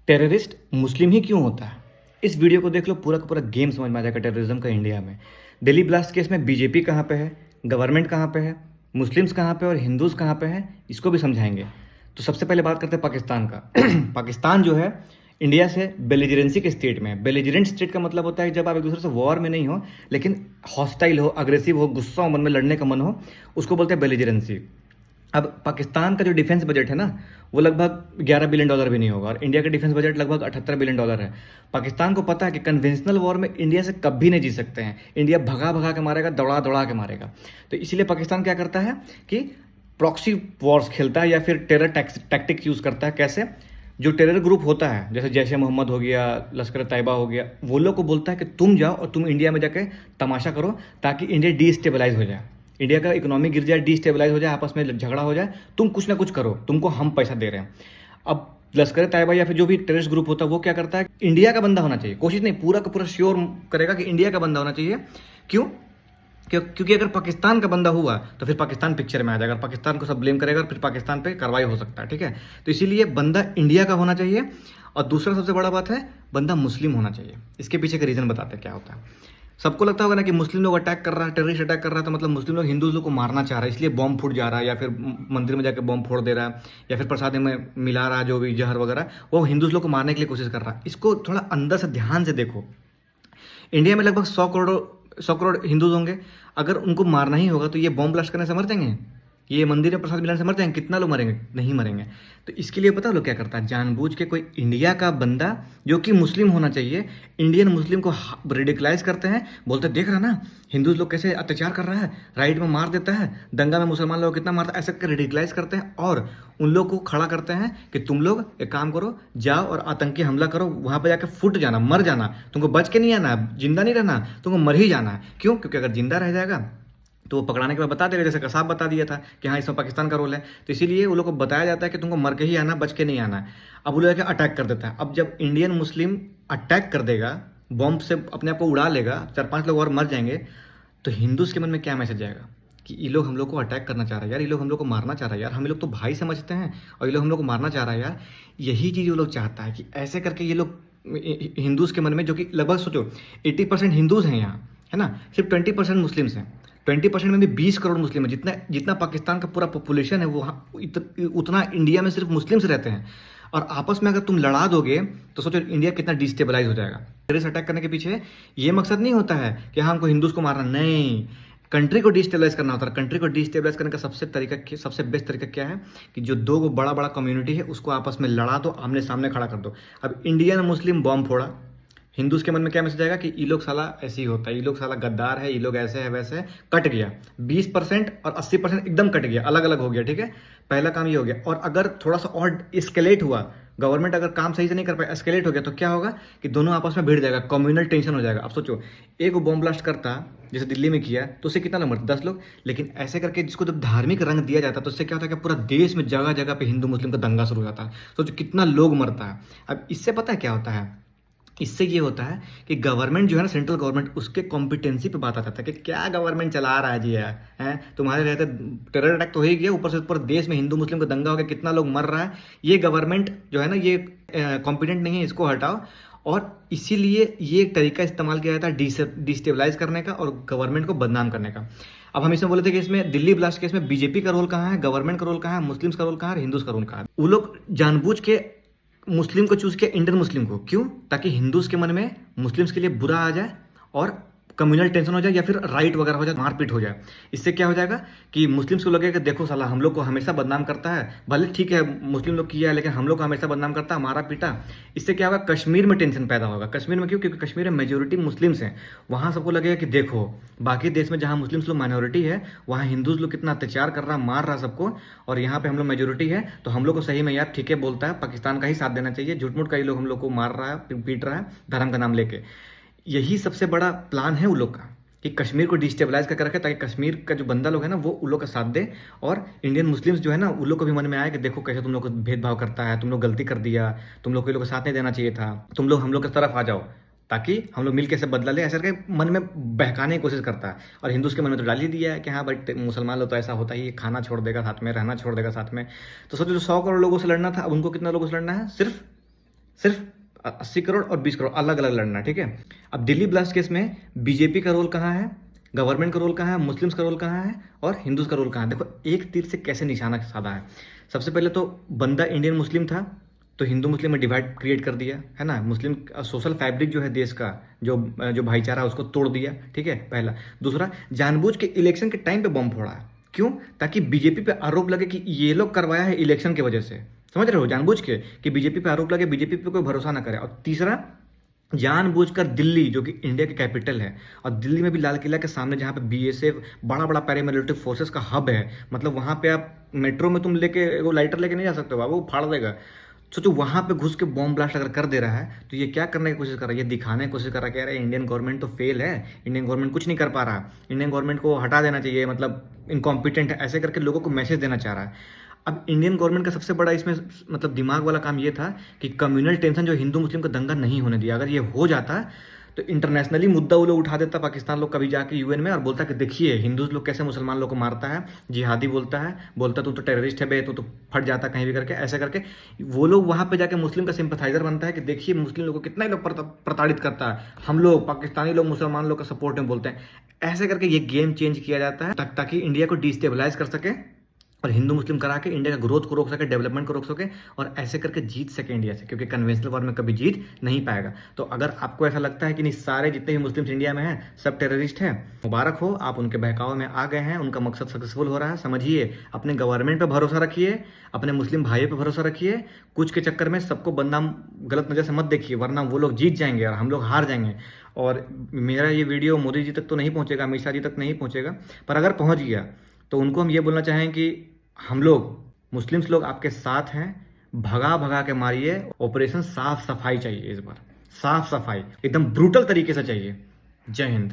Terrorist मुस्लिम ही क्यों होता है? इस वीडियो को देख लो, पूरा का पूरा गेम समझ में आ जाएगा टेररिज्म का इंडिया में। दिल्ली ब्लास्ट केस में बीजेपी कहाँ पे है, गवर्नमेंट कहाँ पे है, मुस्लिम्स कहाँ पे और हिंदूज कहाँ पे हैं, इसको भी समझाएंगे। तो सबसे पहले बात करते हैं पाकिस्तान का। पाकिस्तान जो है इंडिया से बेलिजरेंसी के स्टेट में है। बेलिजरेंट स्टेट का मतलब होता है जब आप एक दूसरे से वॉर में नहीं हो लेकिन हॉस्टाइल हो, अग्रेसिव हो, गुस्सा हो, मन में लड़ने का मन हो, उसको बोलते हैं बेलिजरेंसी। अब पाकिस्तान का जो डिफेंस बजट है ना, वो लगभग $11 बिलियन भी नहीं होगा और इंडिया का डिफेंस बजट लगभग $78 बिलियन है। पाकिस्तान को पता है कि कन्वेंशनल वॉर में इंडिया से कभी नहीं जीत सकते हैं। इंडिया भगा भगा के मारेगा, दौड़ा दौड़ा के मारेगा। तो इसीलिए पाकिस्तान क्या करता है कि प्रॉक्सी वॉर्स खेलता है या फिर टेरर टैक्टिक्स यूज़ करता है। कैसे? जो टेरर ग्रुप होता है जैसे जैश ए मोहम्मद हो गया, लश्कर तैयबा हो गया, वो लोग को बोलता है कि तुम जाओ और तुम इंडिया में जाके तमाशा करो ताकि इंडिया डिस्टेबलाइज हो जाए, इंडिया का इकोनॉमी गिर जाए, डिस्टेबलाइज हो जाए, आपस में झगड़ा हो जाए, तुम कुछ ना कुछ करो, तुमको हम पैसा दे रहे हैं। अब लश्कर तैयबा या फिर जो भी टेररिस्ट ग्रुप होता है वो क्या करता है, इंडिया का बंदा होना चाहिए, कोशिश नहीं, पूरा का पूरा श्योर करेगा कि इंडिया का बंदा होना चाहिए। क्यों? क्योंकि अगर पाकिस्तान का बंदा हुआ तो फिर पाकिस्तान पिक्चर में आ जाएगा, पाकिस्तान को सब ब्लेम करेगा और फिर पाकिस्तान पे कार्रवाई हो सकता है। ठीक है, तो इसीलिए बंदा इंडिया का होना चाहिए। और दूसरा सबसे बड़ा बात है, बंदा मुस्लिम होना चाहिए। इसके पीछे का रीजन बताते हैं क्या होता है। सबको लगता होगा ना कि मुस्लिम लोग अटैक कर रहा है, टेररिस्ट अटैक कर रहा है, तो मतलब मुस्लिम लोग हिंदू लोग को मारना चाह रहा है, इसलिए बॉम्ब फूट जा रहा है या फिर मंदिर में जाकर बॉम्ब फोड़ दे रहा है या फिर प्रसाद में मिला रहा है जो भी जहर वगैरह, वो हिंदू लोग को मारने के लिए कोशिश कर रहा है। इसको थोड़ा अंदर से ध्यान से देखो। इंडिया में लगभग 100 करोड़ हिंदूज होंगे। अगर उनको मारना ही होगा तो ये बॉम्ब ब्लास्ट करने से मर जाएंगे, ये मंदिर में प्रसाद मिलाने से मर जाएंगे? कितना लोग मरेंगे? नहीं मरेंगे। तो इसके लिए पता लोग क्या करता है, जानबूझ के कोई इंडिया का बंदा जो कि मुस्लिम होना चाहिए, इंडियन मुस्लिम को रेडिकलाइज करते हैं, बोलते हैं देख रहा ना हिंदू लोग कैसे अत्याचार कर रहा है, राइट में मार देता है, दंगा में मुसलमान लोग कितना मारता है, ऐसा करके रेडिकलाइज करते हैं और उन लोग को खड़ा करते हैं कि तुम लोग एक काम करो, जाओ और आतंकी हमला करो, वहां पर जाकर फुट जाना, मर जाना, तुमको बच के नहीं आना, जिंदा नहीं रहना, तुमको मर ही जाना है। क्यों? क्योंकि अगर जिंदा रह जाएगा तो वो पकड़ाने के बाद बता देगा, जैसे कसाब बता दिया था कि हाँ इसमें पाकिस्तान का रोल है। तो इसीलिए वो लोग को बताया जाता है कि तुमको मर के ही आना, बच के नहीं आना है। अब वो लोग अटैक कर देता है। अब जब इंडियन मुस्लिम अटैक कर देगा, बॉम्ब से अपने आप को उड़ा लेगा, 4-5 लोग और मर जाएंगे, तो हिंदूज के मन में क्या मैसेज जाएगा कि ये लोग हम लोग को अटैक करना चाह रहा है यार, ये लोग हम लोग को मारना चाह रहा है यार, हम लोग तो भाई समझते हैं और ये लोग हम लोग को मारना चाह रहा है यार। यही चीज़ वो लोग चाहता है कि ऐसे करके ये लोग हिंदूज के मन में, जो कि लगभग सोचो 80% हिंदूज हैं यहाँ, है ना, सिर्फ 20% मुस्लिम्स हैं। 20% में भी 20 करोड़ मुस्लिम है। जितना जितना पाकिस्तान का पूरा पॉपुलेशन है वो उतना इंडिया में सिर्फ मुस्लिम्स रहते हैं। और आपस में अगर तुम लड़ा दोगे तो सोचो इंडिया कितना डिस्टेबलाइज हो जाएगा। टेररिस्ट अटैक करने के पीछे ये मकसद नहीं होता है कि हाँ हमको हिंदूज को मारना, नहीं, कंट्री को डिस्टेबलाइज करना होता है। कंट्री को डिस्टेबलाइज करने का सबसे बेस्ट तरीका क्या है कि जो दो बड़ा बड़ा कम्युनिटी है उसको आपस में लड़ा दो, आमने सामने खड़ा कर दो। अब इंडियन मुस्लिम बॉम्ब फोड़ा, हिंदूज के मन में क्या मैसेज आएगा कि ये लोग साला ऐसे ही होता है, ये लोग साला गद्दार है, ये लोग ऐसे है वैसे है। कट गया 20% और 80% एकदम कट गया, अलग अलग हो गया। ठीक है, पहला काम ये हो गया। और अगर थोड़ा सा और एस्केलेट हुआ, गवर्नमेंट अगर काम सही से नहीं कर पाए, एस्केलेट हो गया, तो क्या होगा कि दोनों आपस में भिड़ जाएगा, कम्युनल टेंशन हो जाएगा। अब सोचो एक बॉम्ब ब्लास्ट करता जैसे दिल्ली में किया तो उससे कितना लोग मरते? 10 लोग। लेकिन ऐसे करके जिसको जब धार्मिक रंग दिया जाता है तो उससे क्या होता है कि पूरा देश में जगह जगह पे हिंदू मुस्लिम का दंगा शुरू हो जाता है। सोचो कितना लोग मरता है। अब इससे पता है क्या होता है, इससे ये होता है कि गवर्नमेंट जो है ना, सेंट्रल गवर्नमेंट, उसके कॉम्पिटेंसी पे बात आ जाता है कि क्या गवर्नमेंट चला रहा है जी है तुम्हारे रहते टेरर अटैक तो हो ही गया, ऊपर से ऊपर देश में हिंदू मुस्लिम का दंगा हो गया, कितना लोग मर रहा है। ये गवर्नमेंट जो है ना ये कॉम्पिटेंट नहीं है, इसको हटाओ। और इसीलिए ये एक तरीका इस्तेमाल किया जाता है डिस्टेबलाइज करने का और गवर्नमेंट को बदनाम करने का। अब हम इसमें बोले थे कि इसमें दिल्ली ब्लास्ट केस में बीजेपी का रोल कहाँ है, गवर्नमेंट का रोल कहाँ है, मुस्लिम्स का रोल कहाँ है, हिंदूज का रोल कहाँ है। वो लोग जानबूझ के मुस्लिम को चूज किया, इंडियन मुस्लिम को। क्यों? ताकि हिंदूज के मन में मुस्लिम्स के लिए बुरा आ जाए और कम्युनल टेंशन हो जाए या फिर राइट वगैरह हो जाए, मारपीट हो जाए। इससे क्या हो जाएगा कि मुस्लिम्स को लगेगा कि देखो साला हम लोग को हमेशा बदनाम करता है, भले ठीक है मुस्लिम लोग किया है लेकिन हम लोग को हमेशा बदनाम करता है, मारा पीटा। इससे क्या होगा, कश्मीर में टेंशन पैदा होगा। कश्मीर में क्यों? क्योंकि कश्मीर में मेजोरिटी मुस्लिम्स हैं। वहाँ सबको लगेगा कि देखो बाकी देश में जहाँ मुस्लिम्स लोग माइनॉरिटी है वहाँ हिंदूज लोग कितना अत्याचार कर रहा, मार रहा सबको, और यहाँ पे हम लोग मेजोरिटी है तो हम लोग को सही में यार ठीक है बोलता है, पाकिस्तान का ही साथ देना चाहिए, झूठ मूठ कई लोग हम लोग को मार रहा है, पीट रहा है धर्म का नाम लेके। यही सबसे बड़ा प्लान है उन लोग का कि कश्मीर को डिस्टेबलाइज करके रखे ताकि कश्मीर का जो बंदा लोग है ना वो उन लोग का साथ दे और इंडियन मुस्लिम्स जो है ना उन लोग को भी मन में आए कि देखो कैसे तुम लोग को भेदभाव करता है, तुम लोग गलती कर दिया, तुम लोग को ये लोग का साथ नहीं देना चाहिए था, तुम लोग हम लोग की तरफ आ जाओ ताकि हम लोग मिलकर से बदला ले। ऐसा करके मन में बहकाने की कोशिश करता है। और हिंदूज के मन में तो डाल ही दिया है कि हाँ बट मुसलमान लोग तो ऐसा होता ही, खाना छोड़ देगा साथ में, रहना छोड़ देगा साथ में। तो सोचो जो 100 करोड़ लोगों से लड़ना था, अब उनको कितना लोगों से लड़ना है? सिर्फ सिर्फ 80 करोड़ और 20 करोड़ अलग अलग लड़ना, ठीक है। अब दिल्ली ब्लास्ट केस में बीजेपी का रोल कहाँ है, गवर्नमेंट का रोल कहाँ है, मुस्लिम्स का रोल कहाँ है और हिंदूज का रोल कहाँ है। देखो एक तीर से कैसे निशाना साधा है। सबसे पहले तो बंदा इंडियन मुस्लिम था, तो हिंदू मुस्लिम में डिवाइड क्रिएट कर दिया है ना। मुस्लिम सोशल फैब्रिक जो है देश का, जो जो भाईचारा उसको तोड़ दिया, ठीक है, पहला। दूसरा, जानबूझ के इलेक्शन के टाइम पे बम फोड़ा है। क्यों? ताकि बीजेपी पे आरोप लगे कि ये लोग करवाया है इलेक्शन की वजह से। समझ रहे हो? जानबूझ के कि बीजेपी पे आरोप लगे, बीजेपी पे कोई भरोसा ना करे। और तीसरा, जानबूझकर दिल्ली जो कि इंडिया की कैपिटल है, और दिल्ली में भी लाल किला के सामने जहाँ पे बीएसएफ बड़ा बड़ा पैरामिलिट्री फोर्सेस का हब है, मतलब वहाँ पे आप मेट्रो में तुम लेके वो लाइटर लेके नहीं जा सकते हो बाबू, वो फाड़ देगा। सोचो वहाँ पे घुस के बॉम्ब ब्लास्ट अगर कर दे रहा है तो ये क्या करने की कोशिश कर रहा है, ये दिखाने की कोशिश कर रहा है कि अरे इंडियन गवर्नमेंट तो फेल है, इंडियन गवर्नमेंट कुछ नहीं कर पा रहा, इंडियन गवर्नमेंट को हटा देना चाहिए, मतलब इनकॉम्पिटेंट है, ऐसे करके लोगों को मैसेज देना चाह रहा है। अब इंडियन गवर्नमेंट का सबसे बड़ा इसमें मतलब दिमाग वाला काम ये था कि कम्युनल टेंशन जो हिंदू मुस्लिम का दंगा नहीं होने दिया। अगर ये हो जाता तो इंटरनेशनली मुद्दा वो लोग उठा देता पाकिस्तान लोग कभी जाके यूएन में, और बोलता कि देखिए हिंदूज लोग कैसे मुसलमान लोग को मारता है, जिहादी बोलता तू तो टेररिस्ट है बे, तो फट जाता कहीं भी करके, ऐसे करके वो लोग वहां पे जाके मुस्लिम का सिंपथाइजर बनता है कि देखिए मुस्लिम लोग को कितना ही लोग प्रताड़ित करता है, हम लोग पाकिस्तानी लोग मुसलमान लोग का सपोर्ट में बोलते हैं। ऐसे करके ये गेम चेंज किया जाता है ताकि इंडिया को डिस्टेबलाइज कर सके और हिंदू मुस्लिम करा के इंडिया का ग्रोथ को रोक सके, डेवलपमेंट को रोक सके, और ऐसे करके जीत सके इंडिया से, क्योंकि कन्वेंशनल वॉर में कभी जीत नहीं पाएगा। तो अगर आपको ऐसा लगता है कि नहीं सारे जितने भी मुस्लिम्स इंडिया में हैं सब टेररिस्ट हैं, मुबारक हो, आप उनके बहकावे में आ गए हैं, उनका मकसद सक्सेसफुल हो रहा है। समझिए, अपने गवर्नमेंट पर भरोसा रखिए, अपने मुस्लिम भाइयों पर भरोसा रखिए, कुछ के चक्कर में सबको बदनाम गलत नज़र से मत देखिए, वरना वो लोग जीत जाएंगे और हम लोग हार जाएंगे। और मेरा ये वीडियो मोदी जी तक तो नहीं पहुंचेगा, अमित शाह जी तक नहीं पहुंचेगा, पर अगर पहुंच गया तो उनको हम ये बोलना चाहें कि हम लोग मुस्लिम्स लोग आपके साथ हैं, भगा भगा के मारिए। ऑपरेशन साफ सफाई चाहिए, इस बार साफ सफाई एकदम ब्रूटल तरीके से चाहिए। जय हिंद।